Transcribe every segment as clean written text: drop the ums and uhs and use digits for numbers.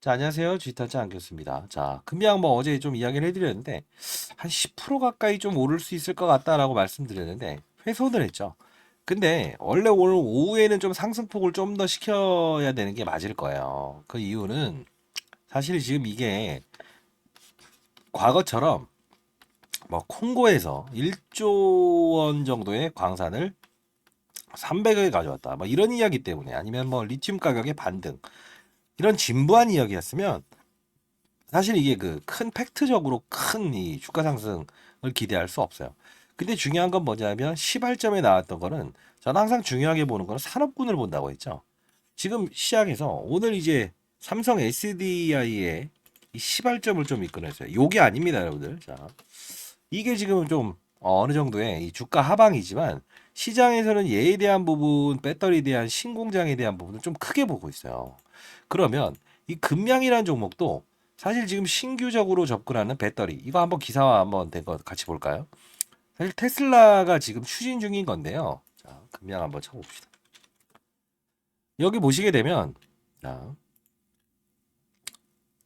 자, 안녕하세요. 지타짜 안겼습니다. 자, 금양 뭐 어제 좀 이야기를 해드렸는데, 한 10% 가까이 좀 오를 수 있을 것 같다라고 말씀드렸는데, 훼손을 했죠. 근데, 원래 오늘 오후에는 좀 상승폭을 좀 더 시켜야 되는 게 맞을 거예요. 그 이유는, 사실 지금 이게, 과거처럼, 뭐, 콩고에서 1조 원 정도의 광산을 300억에 가져왔다. 뭐, 이런 이야기 때문에, 아니면 뭐, 리튬 가격의 반등, 이런 진부한 이야기였으면, 사실 이게 그 큰 팩트적으로 큰 이 주가 상승을 기대할 수 없어요. 근데 중요한 건 뭐냐면 시발점에 나왔던 거는 저는 항상 중요하게 보는 거는 산업군을 본다고 했죠. 지금 시장에서 오늘 이제 삼성 SDI의 이 시발점을 좀 이끌어냈어요. 요게 아닙니다, 여러분들. 자, 이게 지금 좀 어느 정도의 이 주가 하방이지만 시장에서는 얘에 대한 부분, 배터리에 대한 신공장에 대한 부분을 좀 크게 보고 있어요. 그러면 이 금양이라는 종목도 사실 지금 신규적으로 접근하는 배터리 이거 한번 기사화 한번 된 거 같이 볼까요? 사실 테슬라가 지금 추진 중인 건데요. 자, 금양 한번 쳐봅시다. 여기 보시게 되면 자,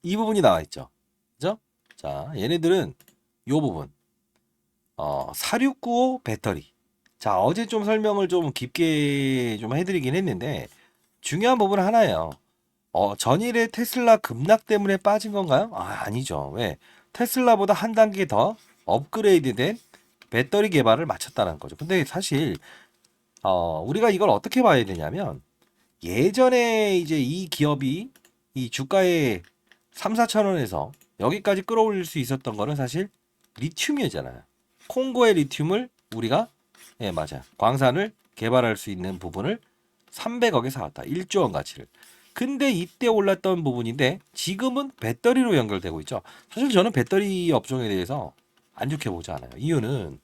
이 부분이 나와 있죠. 그죠? 자, 얘네들은 요 부분 4695 배터리. 자, 어제 좀 설명을 좀 깊게 좀 해드리긴 했는데 중요한 부분 하나예요. 전일에 테슬라 급락 때문에 빠진 건가요? 아니죠. 왜? 테슬라보다 한 단계 더 업그레이드된 배터리 개발을 마쳤다는 거죠. 근데 사실 우리가 이걸 어떻게 봐야 되냐면 예전에 이제 이 기업이 이 주가에 3, 4천 원에서 여기까지 끌어올릴 수 있었던 거는 사실 리튬이었잖아요. 콩고의 리튬을 우리가 맞아요. 광산을 개발할 수 있는 부분을 300억에 사왔다. 1조 원 가치를. 근데 이때 올랐던 부분인데 지금은 배터리로 연결되고 있죠. 사실 저는 배터리 업종에 대해서 안 좋게 보지 않아요. 이유는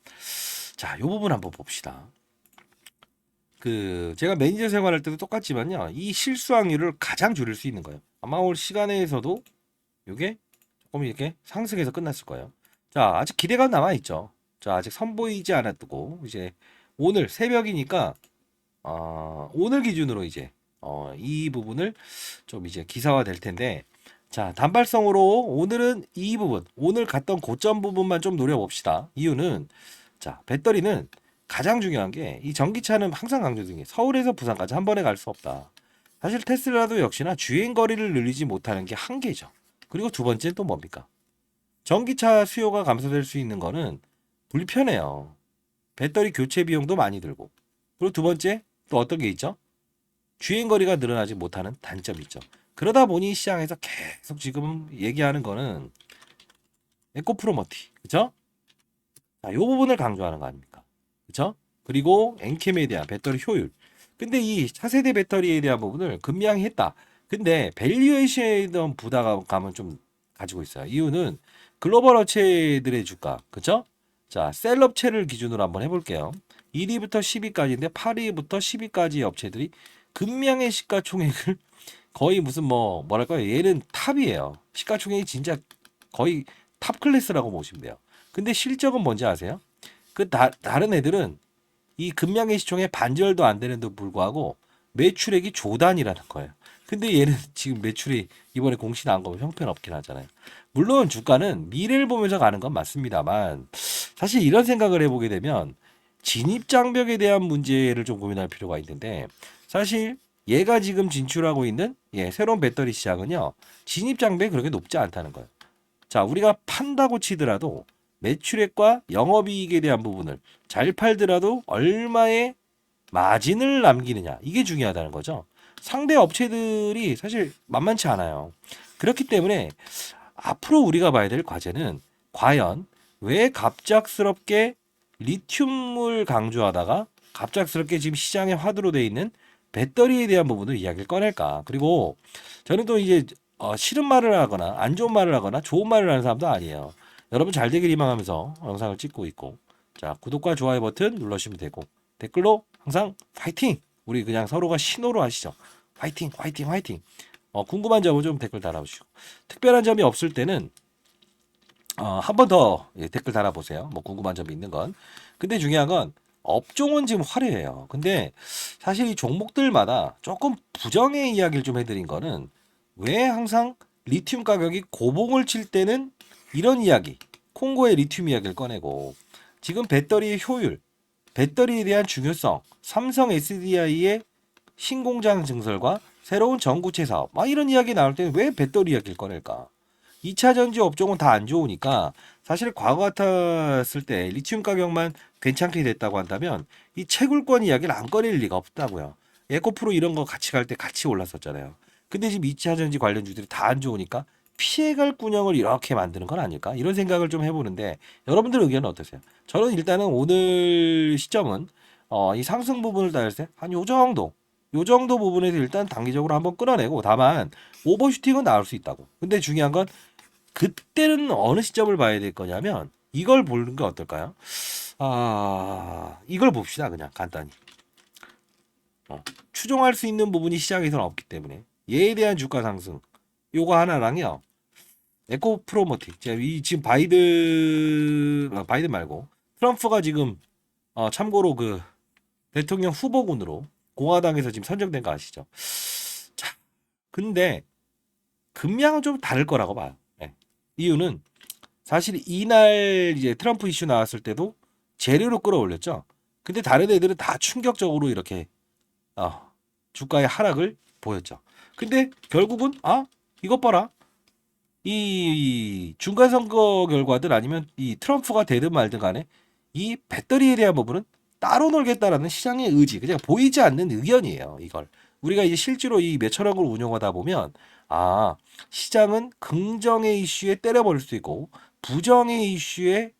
자, 이 부분 한번 봅시다. 그 제가 매니저 생활할 때도 똑같지만요. 이 실수 확률을 가장 줄일 수 있는 거예요. 아마 올 시간에서도 이게 조금 이렇게 상승해서 끝났을 거예요. 자, 아직 기대가 남아 있죠. 자, 아직 선보이지 않았고 이제 오늘 새벽이니까 오늘 기준으로 이제 이 부분을 좀 이제 기사화 될 텐데 자, 단발성으로 오늘은 이 부분, 오늘 갔던 고점 부분만 좀 노려봅시다. 이유는 자, 배터리는 가장 중요한 게 이 전기차는 항상 강조드린 게 서울에서 부산까지 한 번에 갈 수 없다. 사실 테슬라도 역시나 주행 거리를 늘리지 못하는 게 한계죠. 그리고 두 번째는 또 뭡니까? 전기차 수요가 감소될 수 있는 거는 불편해요. 배터리 교체 비용도 많이 들고. 그리고 두 번째 또 어떤 게 있죠? 주행 거리가 늘어나지 못하는 단점이 있죠. 그러다 보니 시장에서 계속 지금 얘기하는 거는 에코프로머티, 그죠? 자, 요 부분을 강조하는 거 아닙니까? 그쵸? 그리고 엔캠에 대한 배터리 효율. 근데 이 차세대 배터리에 대한 부분을 금량히 했다. 근데 밸류에이션에 대한 부담감은 좀 가지고 있어요. 이유는 글로벌 업체들의 주가, 그쵸? 자, 셀 업체를 기준으로 한번 해볼게요. 1위부터 10위까지인데 8위부터 10위까지 업체들이 금량의 시가총액을 거의 무슨 뭐랄까요? 얘는 탑이에요. 시가총액이 진짜 거의 탑 클래스라고 보시면 돼요. 근데 실적은 뭔지 아세요? 다른 애들은 이 금양의 시총의 반절도 안 되는데도 불구하고 매출액이 조단이라는 거예요. 근데 얘는 지금 매출이 이번에 공시 나온 거 보면 형편없긴 하잖아요. 물론 주가는 미래를 보면서 가는 건 맞습니다만 사실 이런 생각을 해보게 되면 진입 장벽에 대한 문제를 좀 고민할 필요가 있는데 사실 얘가 지금 진출하고 있는 새로운 배터리 시장은요 진입 장벽이 그렇게 높지 않다는 거예요. 자, 우리가 판다고 치더라도 매출액과 영업이익에 대한 부분을 잘 팔더라도 얼마의 마진을 남기느냐 이게 중요하다는 거죠. 상대 업체들이 사실 만만치 않아요. 그렇기 때문에 앞으로 우리가 봐야 될 과제는 과연 왜 갑작스럽게 리튬을 강조하다가 갑작스럽게 지금 시장에 화두로 돼 있는 배터리에 대한 부분을 이야기를 꺼낼까. 그리고 저는 또 이제 싫은 말을 하거나 안 좋은 말을 하거나 좋은 말을 하는 사람도 아니에요. 여러분 잘 되길 희망하면서 영상을 찍고 있고 자, 구독과 좋아요 버튼 눌러주시면 되고 댓글로 항상 파이팅! 우리 그냥 서로가 신호로 하시죠. 화이팅, 화이팅, 화이팅. 궁금한 점은 좀 댓글 달아주시고 특별한 점이 없을 때는 한 번 더 댓글 달아보세요. 뭐 궁금한 점이 있는 건. 근데 중요한 건 업종은 지금 화려해요. 근데 사실 이 종목들마다 조금 부정의 이야기를 좀 해드린 거는 왜 항상 리튬 가격이 고봉을 칠 때는 이런 이야기, 콩고의 리튬 이야기를 꺼내고 지금 배터리의 효율, 배터리에 대한 중요성, 삼성 SDI의 신공장 증설과 새로운 전구체 사업, 막 이런 이야기 나올 때는 왜 배터리 이야기를 꺼낼까? 2차 전지 업종은 다 안 좋으니까 사실 과거 같았을 때 리튬 가격만 괜찮게 됐다고 한다면 이 채굴권 이야기를 안 꺼낼 리가 없다고요. 에코프로 이런 거 같이 갈 때 같이 올랐었잖아요. 근데 지금 2차 전지 관련주들이 다 안 좋으니까 피해갈 군형을 이렇게 만드는 건 아닐까? 이런 생각을 좀 해보는데 여러분들 의견은 어떠세요? 저는 일단은 오늘 시점은 이 상승 부분을 따질 때 한 요 정도 부분에서 일단 단기적으로 한번 끌어내고 다만 오버슈팅은 나올 수 있다고. 근데 중요한 건 그때는 어느 시점을 봐야 될 거냐면 이걸 보는 게 어떨까요? 이걸 봅시다. 그냥 간단히. 추종할 수 있는 부분이 시장에서는 없기 때문에 얘에 대한 주가 상승 요거 하나랑요. 에코프로모틱 제가 이 지금 바이든 말고 트럼프가 지금 참고로 그 대통령 후보군으로 공화당에서 지금 선정된 거 아시죠? 자, 근데 금량은 좀 다를 거라고 봐요. 네. 이유는 사실 이날 이제 트럼프 이슈 나왔을 때도 재료로 끌어올렸죠. 근데 다른 애들은 다 충격적으로 이렇게 주가의 하락을 보였죠. 근데 결국은 이것 봐라. 이 중간 선거 결과들 아니면 이 트럼프가 되든 말든 간에 이 배터리에 대한 부분은 따로 놀겠다라는 시장의 의지, 그냥 보이지 않는 의견이에요. 이걸 우리가 이제 실제로 이 몇천억을 운용하다 보면 시장은 긍정의 이슈에 때려버릴 수 있고 부정의 이슈에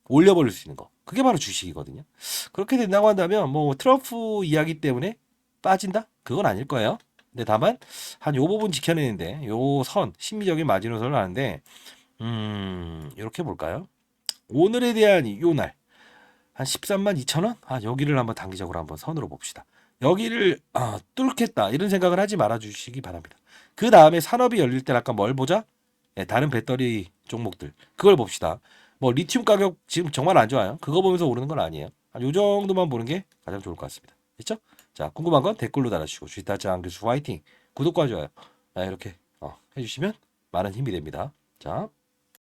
올려버릴 수 있는 거. 그게 바로 주식이거든요. 그렇게 된다고 한다면 뭐 트럼프 이야기 때문에 빠진다? 그건 아닐 거예요. 근데 다만 한 요 부분 지켜내는데 요 선, 심리적인 마지노선을 하는데 이렇게 볼까요? 오늘에 대한 요날 한 13만 2천 원? 여기를 한번 단기적으로 한번 선으로 봅시다. 여기를 뚫겠다 이런 생각을 하지 말아 주시기 바랍니다. 그 다음에 산업이 열릴 때 아까 뭘 보자? 다른 배터리 종목들 그걸 봅시다. 뭐 리튬 가격 지금 정말 안 좋아요. 그거 보면서 오르는 건 아니에요. 요 정도만 보는 게 가장 좋을 것 같습니다. 됐죠? 자, 궁금한 건 댓글로 달아주시고 주식타장 교수 화이팅! 구독과 좋아요 이렇게 해주시면 많은 힘이 됩니다. 자.